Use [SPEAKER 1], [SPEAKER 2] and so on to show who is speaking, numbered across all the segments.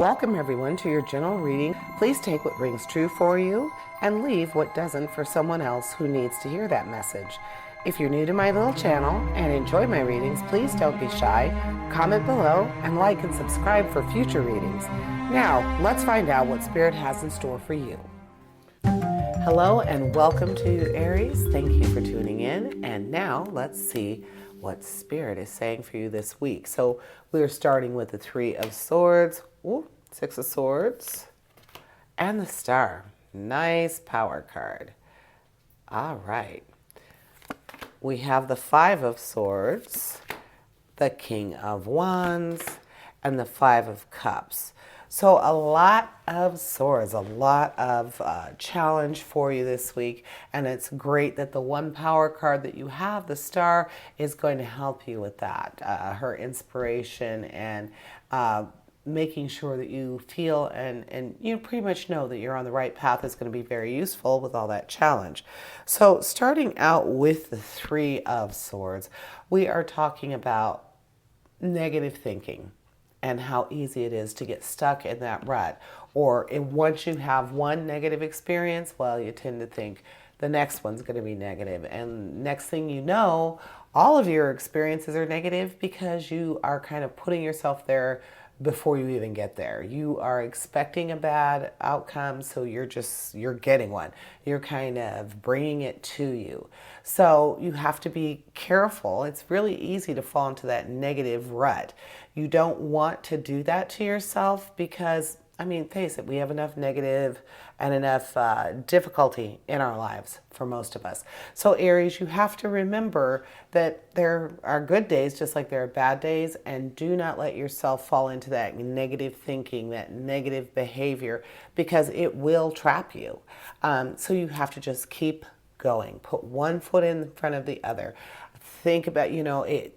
[SPEAKER 1] Welcome everyone to your general reading. Please take what rings true for you and leave what doesn't for someone else who needs to hear that message. If you're new to my little channel and enjoy my readings, please don't be shy. Comment below and like and subscribe for future readings. Now, let's find out what Spirit has in store for you. Hello and welcome to Aries. Thank you for tuning in. And now let's see what Spirit is saying for you this week. So we're starting with the Three of Swords, Six of Swords, and the Star. Nice power card. All right. We have the Five of Swords, the King of Wands, and the Five of Cups. So a lot of swords, a lot of challenge for you this week. And it's great that the one power card that you have, the Star, is going to help you with that. Her inspiration and making sure that you feel and you pretty much know that you're on the right path is going to be very useful with all that challenge. So starting out with the Three of Swords, we are talking about negative thinking and how easy it is to get stuck in that rut. Or once you have one negative experience, well, you tend to think the next one's going to be negative. And next thing you know, all of your experiences are negative because you are kind of putting yourself there before you even get there. You are expecting a bad outcome, so you're getting one. You're kind of bringing it to you. So you have to be careful. It's really easy to fall into that negative rut. You don't want to do that to yourself because, I mean, face it, we have enough negative and enough difficulty in our lives for most of us. So Aries, you have to remember that there are good days just like there are bad days, and do not let yourself fall into that negative thinking, that negative behavior, because it will trap you. So you have to just keep going. Put one foot in front of the other. Think about,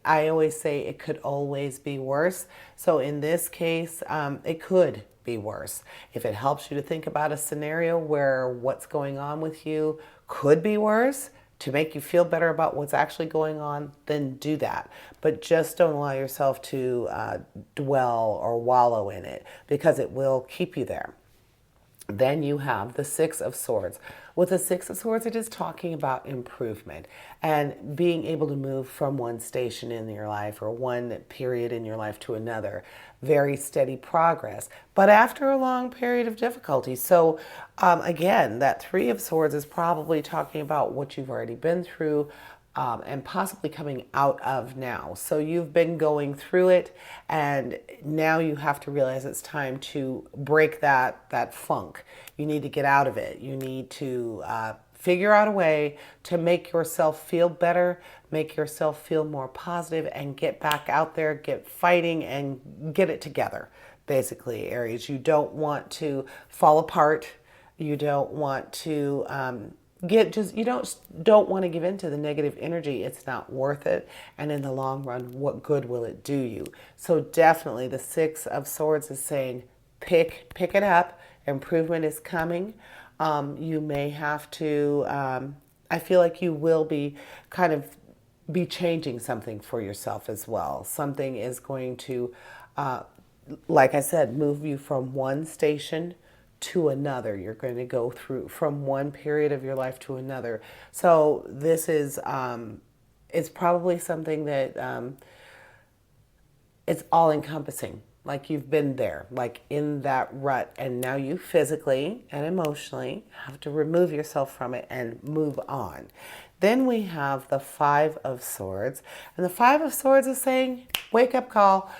[SPEAKER 1] I always say it could always be worse. So in this case, it could be worse. If it helps you to think about a scenario where what's going on with you could be worse to make you feel better about what's actually going on, then do that. But just don't allow yourself to dwell or wallow in it, because it will keep you there. Then you have the Six of Swords. With the Six of Swords, it is talking about improvement and being able to move from one station in your life or one period in your life to another. Very steady progress, but after a long period of difficulty. So again, that Three of Swords is probably talking about what you've already been through, and possibly coming out of now. So you've been going through it, and now you have to realize it's time to break that funk. You need to get out of it. You need to figure out a way to make yourself feel better, make yourself feel more positive, and get back out there, get fighting, and get it together. Basically, Aries, you don't want to fall apart. You don't want to you don't want to give in to the negative energy. It's not worth it. And in the long run, what good will it do you? So definitely the Six of Swords is saying, pick it up. Improvement is coming. You may have to, I feel like you will be be changing something for yourself as well. Something is going to, like I said, move you from one station to another. You're going to go through from one period of your life to another. So this is, it's probably something that it's all encompassing. Like you've been there, like in that rut, and now you physically and emotionally have to remove yourself from it and move on. Then we have the Five of Swords, and the Five of Swords is saying, wake up call.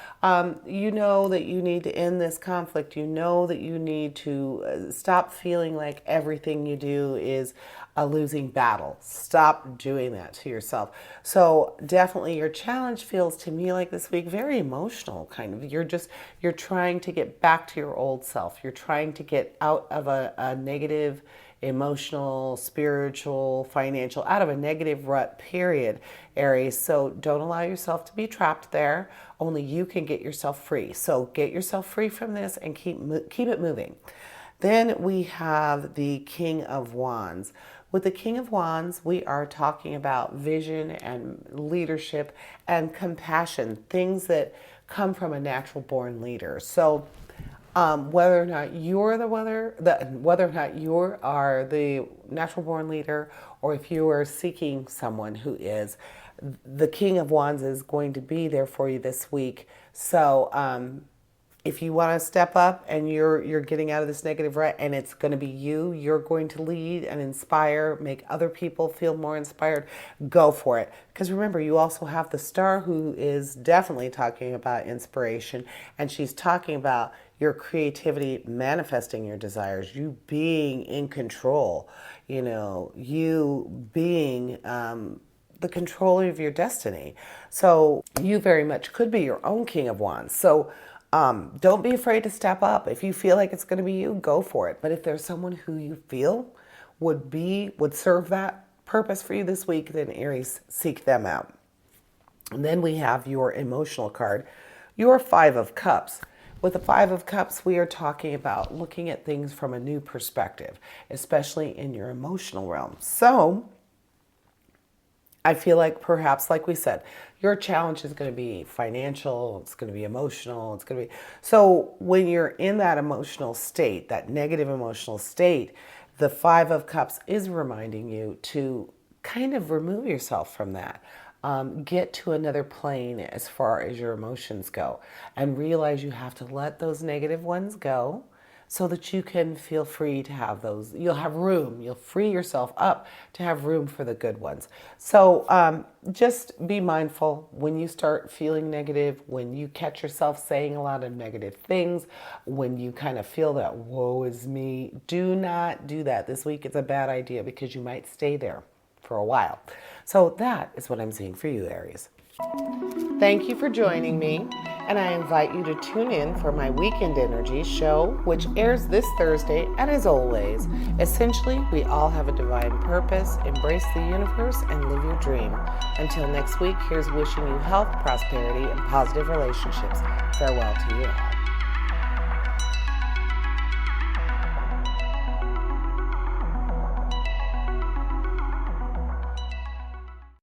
[SPEAKER 1] You know that you need to end this conflict. You know that you need to stop feeling like everything you do is a losing battle. Stop doing that to yourself. So definitely your challenge feels to me like this week very emotional, kind of. You're trying to get back to your old self. You're trying to get out of a negative emotional, spiritual, financial, out of a negative rut period, Aries. So don't allow yourself to be trapped there. Only you can get yourself free. So get yourself free from this and keep it moving. Then we have the King of Wands. With the King of Wands, we are talking about vision and leadership and compassion, things that come from a natural born leader. So Whether or not you're whether or not you are the natural born leader, or if you are seeking someone who is, the King of Wands is going to be there for you this week. So, if you want to step up and you're getting out of this negative rut, and it's going to be you're going to lead and inspire, make other people feel more inspired, go for it. Because remember, you also have the Star, who is definitely talking about inspiration, and she's talking about your creativity, manifesting your desires, you being in control, you being the controller of your destiny. So you very much could be your own King of Wands. So don't be afraid to step up. If you feel like it's going to be you, go for it. But if there's someone who you feel would serve that purpose for you this week, then Aries, seek them out. And then we have your emotional card, your Five of Cups. With the Five of Cups, we are talking about looking at things from a new perspective, especially in your emotional realm. So I feel like perhaps, like we said, your challenge is going to be financial, it's going to be emotional, it's going to be... So when you're in that emotional state, that negative emotional state, the Five of Cups is reminding you to kind of remove yourself from that. Get to another plane as far as your emotions go, and realize you have to let those negative ones go, so that you can feel free to have those. You'll have room. You'll free yourself up to have room for the good ones. So just be mindful when you start feeling negative, when you catch yourself saying a lot of negative things, when you kind of feel that, woe is me, do not do that. This week it's a bad idea, because you might stay there for a while. So that is what I'm seeing for you, Aries. Thank you for joining me, and I invite you to tune in for my Weekend Energy show, which airs this Thursday. And as always, essentially, we all have a divine purpose. Embrace the universe and live your dream. Until next week, here's wishing you health, prosperity, and positive relationships. Farewell to you.